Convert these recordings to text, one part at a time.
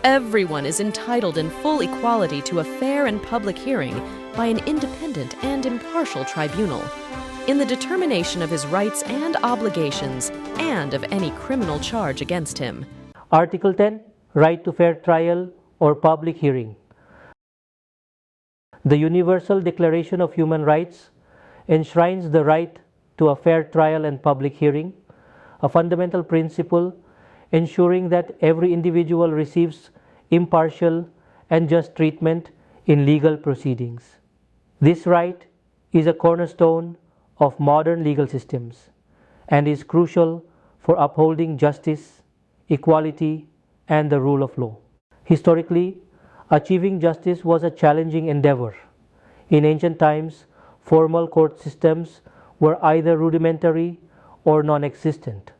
Everyone is entitled in full equality to a fair and public hearing by an independent and impartial tribunal in the determination of his rights and obligations and of any criminal charge against him. Article 10, Right to fair trial or public hearing. The Universal Declaration of Human Rights enshrines the right to a fair trial and public hearing, a fundamental principle ensuring that every individual receives impartial and just treatment in legal proceedings. This right is a cornerstone of modern legal systems and is crucial for upholding justice, equality, and the rule of law. Historically, achieving justice was a challenging endeavor. In ancient times, formal court systems were either rudimentary or non-existent.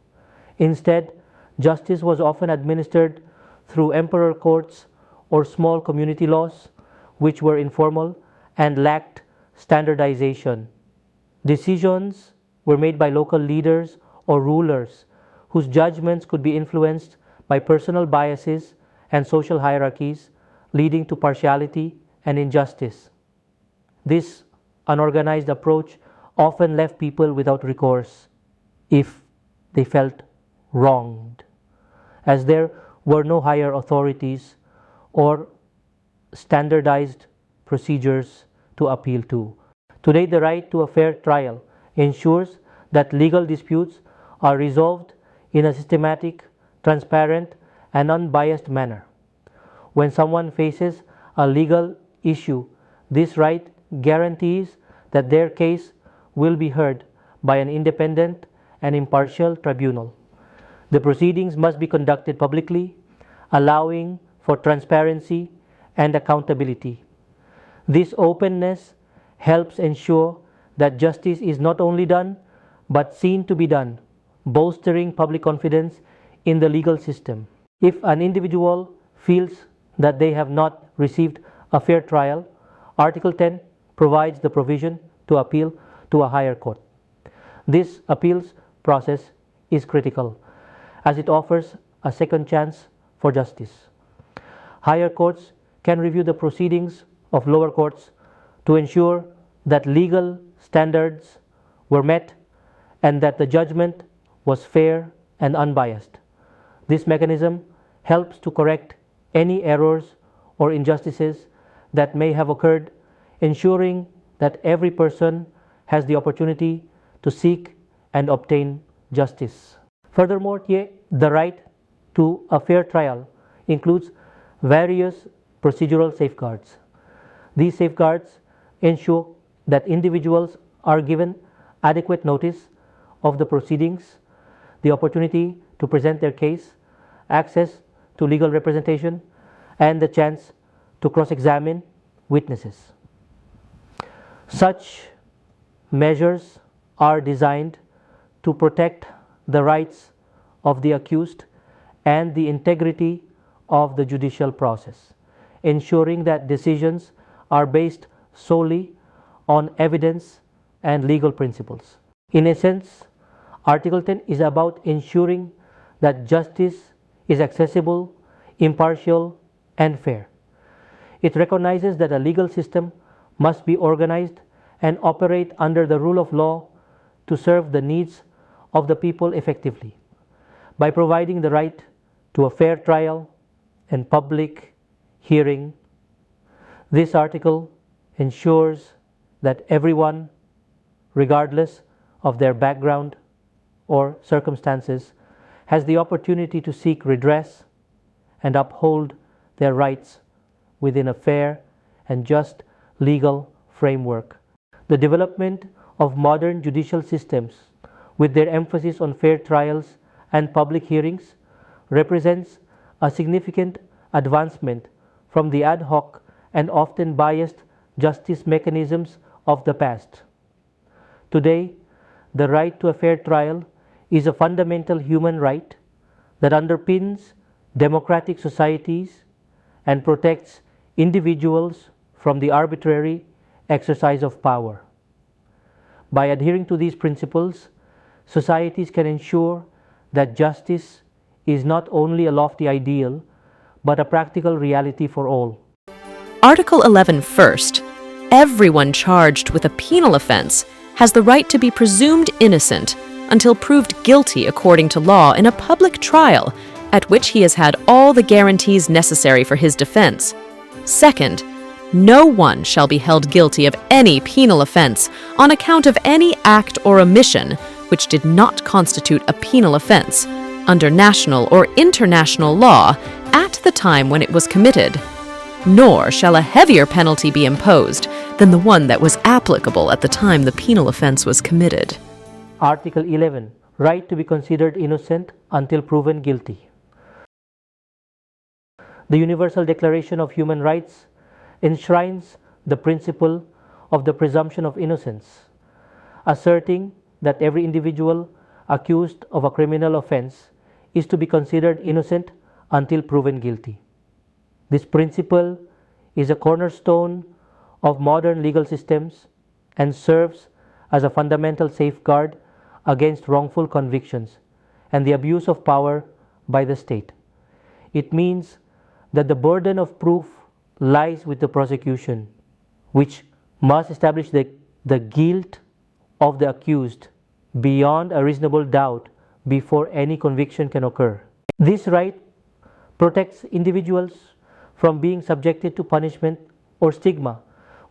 Instead, justice was often administered through emperor courts or small community laws, which were informal and lacked standardization. Decisions were made by local leaders or rulers whose judgments could be influenced by personal biases and social hierarchies, leading to partiality and injustice. This unorganized approach often left people without recourse if they felt wronged, as there were no higher authorities or standardized procedures to appeal to. Today, the right to a fair trial ensures that legal disputes are resolved in a systematic, transparent, and unbiased manner. When someone faces a legal issue, this right guarantees that their case will be heard by an independent and impartial tribunal. The proceedings must be conducted publicly, allowing for transparency and accountability. This openness helps ensure that justice is not only done, but seen to be done, bolstering public confidence in the legal system. If an individual feels that they have not received a fair trial, Article 10 provides the provision to appeal to a higher court. This appeals process is critical, as it offers a second chance for justice. Higher courts can review the proceedings of lower courts to ensure that legal standards were met and that the judgment was fair and unbiased. This mechanism helps to correct any errors or injustices that may have occurred, ensuring that every person has the opportunity to seek and obtain justice. Furthermore, the right to a fair trial includes various procedural safeguards. These safeguards ensure that individuals are given adequate notice of the proceedings, the opportunity to present their case, access to legal representation, and the chance to cross-examine witnesses. Such measures are designed to protect the rights of the accused and the integrity of the judicial process, ensuring that decisions are based solely on evidence and legal principles. In essence, Article 10 is about ensuring that justice is accessible, impartial, and fair. It recognizes that a legal system must be organized and operate under the rule of law to serve the needs of the people effectively. By providing the right to a fair trial and public hearing, this article ensures that everyone, regardless of their background or circumstances, has the opportunity to seek redress and uphold their rights within a fair and just legal framework. The development of modern judicial systems, with their emphasis on fair trials and public hearings, represents a significant advancement from the ad hoc and often biased justice mechanisms of the past. Today, the right to a fair trial is a fundamental human right that underpins democratic societies and protects individuals from the arbitrary exercise of power. By adhering to these principles, societies can ensure that justice is not only a lofty ideal, but a practical reality for all. Article 11 first. Everyone charged with a penal offense has the right to be presumed innocent until proved guilty according to law in a public trial at which he has had all the guarantees necessary for his defense. Second, no one shall be held guilty of any penal offense on account of any act or omission which did not constitute a penal offense under national or international law at the time when it was committed, nor shall a heavier penalty be imposed than the one that was applicable at the time the penal offense was committed. Article 11. Right to be considered innocent until proven guilty. The Universal Declaration of Human Rights enshrines the principle of the presumption of innocence, asserting that every individual accused of a criminal offense is to be considered innocent until proven guilty. This principle is a cornerstone of modern legal systems and serves as a fundamental safeguard against wrongful convictions and the abuse of power by the state. It means that the burden of proof lies with the prosecution, which must establish the guilt of the accused beyond a reasonable doubt before any conviction can occur. This right protects individuals from being subjected to punishment or stigma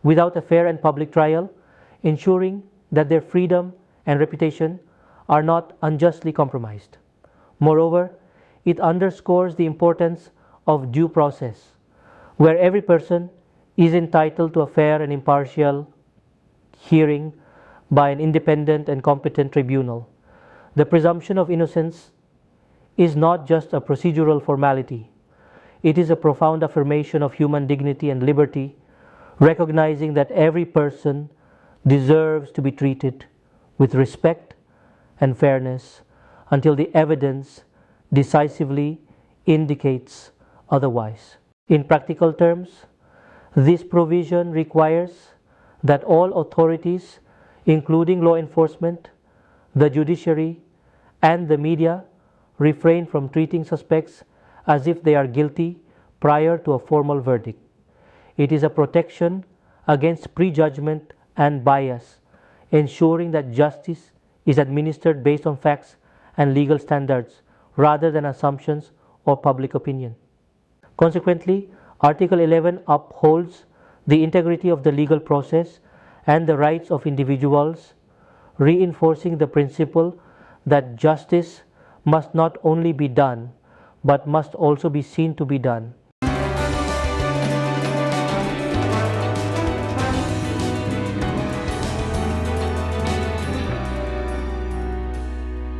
without a fair and public trial, ensuring that their freedom and reputation are not unjustly compromised. Moreover, it underscores the importance of due process, where every person is entitled to a fair and impartial hearing by an independent and competent tribunal. The presumption of innocence is not just a procedural formality. It is a profound affirmation of human dignity and liberty, recognizing that every person deserves to be treated with respect and fairness until the evidence decisively indicates otherwise. In practical terms, this provision requires that all authorities, including law enforcement, the judiciary, and the media, refrain from treating suspects as if they are guilty prior to a formal verdict. It is a protection against prejudgment and bias, ensuring that justice is administered based on facts and legal standards rather than assumptions or public opinion. Consequently, Article 11 upholds the integrity of the legal process and the rights of individuals, reinforcing the principle that justice must not only be done but must also be seen to be done,